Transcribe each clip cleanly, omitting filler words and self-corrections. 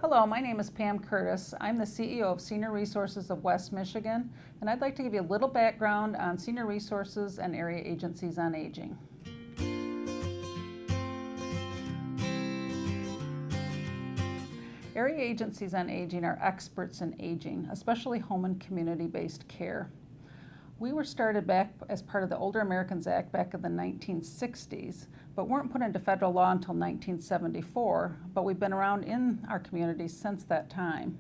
Hello, my name is Pam Curtis. I'm the CEO of Senior Resources of West Michigan, and I'd like to give you a little background on Senior Resources and Area Agencies on Aging. Area Agencies on Aging are experts in aging, especially home and community-based care. We were started back as part of the Older Americans Act back in the 1960s, but weren't put into federal law until 1974, but we've been around in our communities since that time.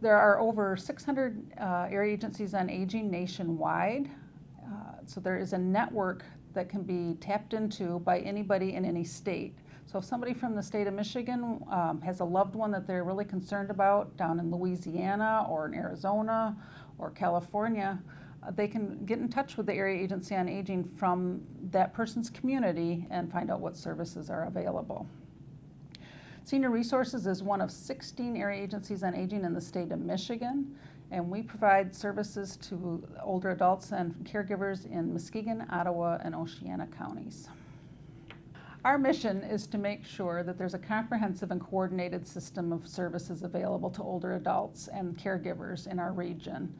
There are over 600 area agencies on aging nationwide, so there is a network that can be tapped into by anybody in any state. So if somebody from the state of Michigan has a loved one that they're really concerned about down in Louisiana or in Arizona or California, they can get in touch with the Area Agency on Aging from that person's community and find out what services are available. Senior Resources is one of 16 area agencies on aging in the state of Michigan, and we provide services to older adults and caregivers in Muskegon, Ottawa, and Oceana counties. Our mission is to make sure that there's a comprehensive and coordinated system of services available to older adults and caregivers in our region.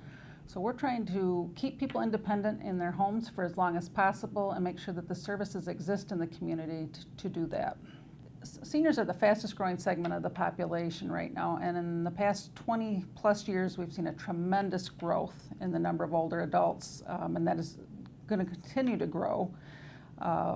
So we're trying to keep people independent in their homes for as long as possible and make sure that the services exist in the community to do that. Seniors are the fastest growing segment of the population right now, and in the past 20 plus years we've seen a tremendous growth in the number of older adults, and that is going to continue to grow.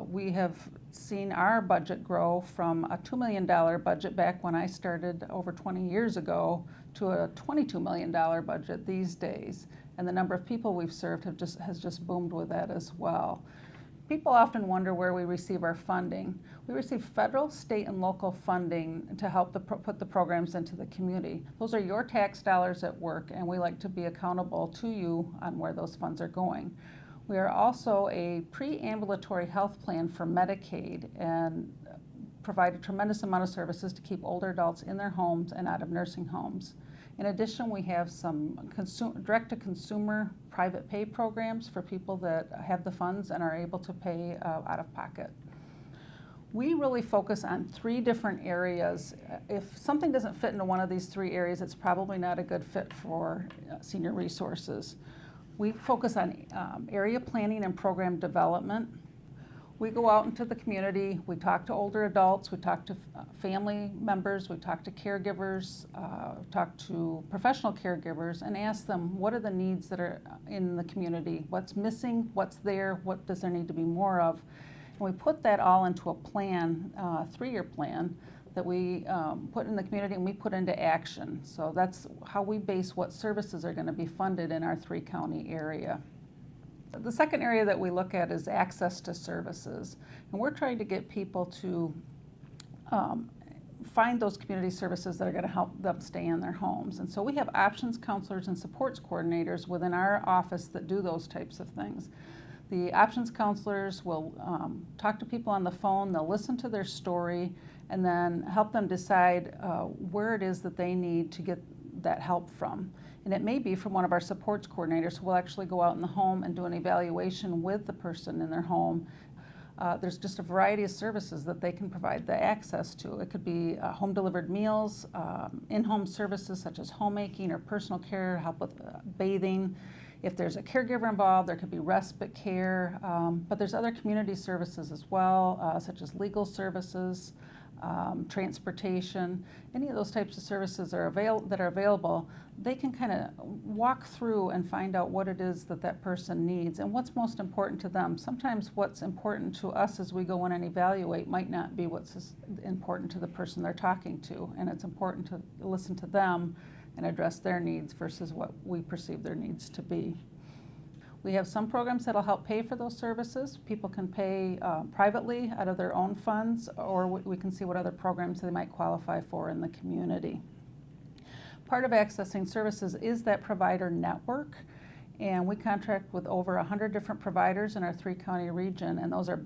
We have seen our budget grow from a $2 million budget back when I started over 20 years ago to a $22 million budget these days, and the number of people we've served has just boomed with that as well. People often wonder where we receive our funding. We receive federal, state, and local funding to help put the programs into the community. Those are your tax dollars at work, and we like to be accountable to you on where those funds are going. We are also a pre-ambulatory health plan for Medicaid and provide a tremendous amount of services to keep older adults in their homes and out of nursing homes. In addition, we have some direct-to-consumer private pay programs for people that have the funds and are able to pay out of pocket. We really focus on 3 different areas. If something doesn't fit into one of these 3 areas, it's probably not a good fit for Senior Resources. We focus on area planning and program development. We go out into the community, we talk to older adults, we talk to family members, we talk to caregivers, talk to professional caregivers, and ask them what are the needs that are in the community, what's missing, what's there, what does there need to be more of. And we put that all into a plan, 3-year plan, that we put in the community and we put into action. So that's how we base what services are going to be funded in our 3-county area. The second area that we look at is access to services. And we're trying to get people to find those community services that are going to help them stay in their homes. And so we have options counselors and supports coordinators within our office that do those types of things. The options counselors will talk to people on the phone, they'll listen to their story, and then help them decide where it is that they need to get that help from. And it may be from one of our supports coordinators who will actually go out in the home and do an evaluation with the person in their home. There's just a variety of services that they can provide the access to. It could be home delivered meals, in-home services such as homemaking or personal care, help with bathing. If there's a caregiver involved, there could be respite care, but there's other community services as well, such as legal services, transportation. Any of those types of services that are available, they can kind of walk through and find out what it is that that person needs and what's most important to them. Sometimes what's important to us as we go in and evaluate might not be what's important to the person they're talking to, and it's important to listen to them and address their needs versus what we perceive their needs to be. We have some programs that'll help pay for those services. People can pay privately out of their own funds, or we can see what other programs they might qualify for in the community. Part of accessing services is that provider network, and we contract with over 100 different providers in our 3-county region, and those are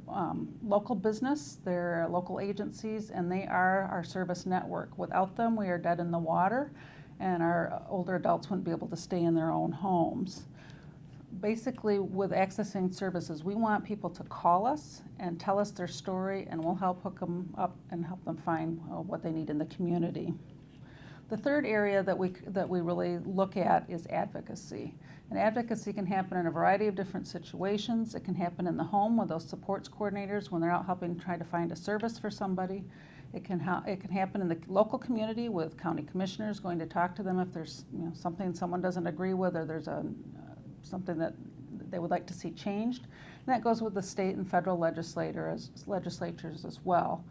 local business, they're local agencies, and they are our service network. Without them, we are dead in the water, and our older adults wouldn't be able to stay in their own homes. basically with accessing services, we want people to call us and tell us their story, and we'll help hook them up and help them find what they need in the community. The third area that we really look at is advocacy. And advocacy can happen in a variety of different situations. It can happen in the home with those supports coordinators when they're out helping try to find a service for somebody. It can happen in the local community with county commissioners going to talk to them if there's something someone doesn't agree with, or there's something that they would like to see changed. And that goes with the state and federal legislators as well.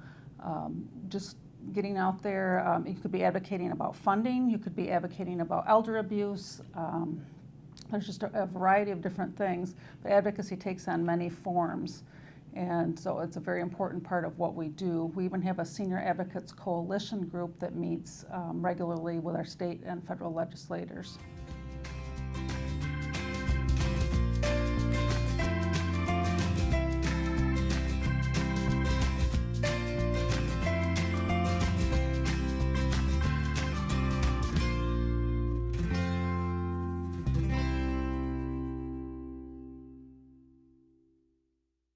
Just getting out there, you could be advocating about funding, you could be advocating about elder abuse. There's just a variety of different things, but advocacy takes on many forms. And so it's a very important part of what we do. We even have a Senior Advocates Coalition group that meets regularly with our state and federal legislators.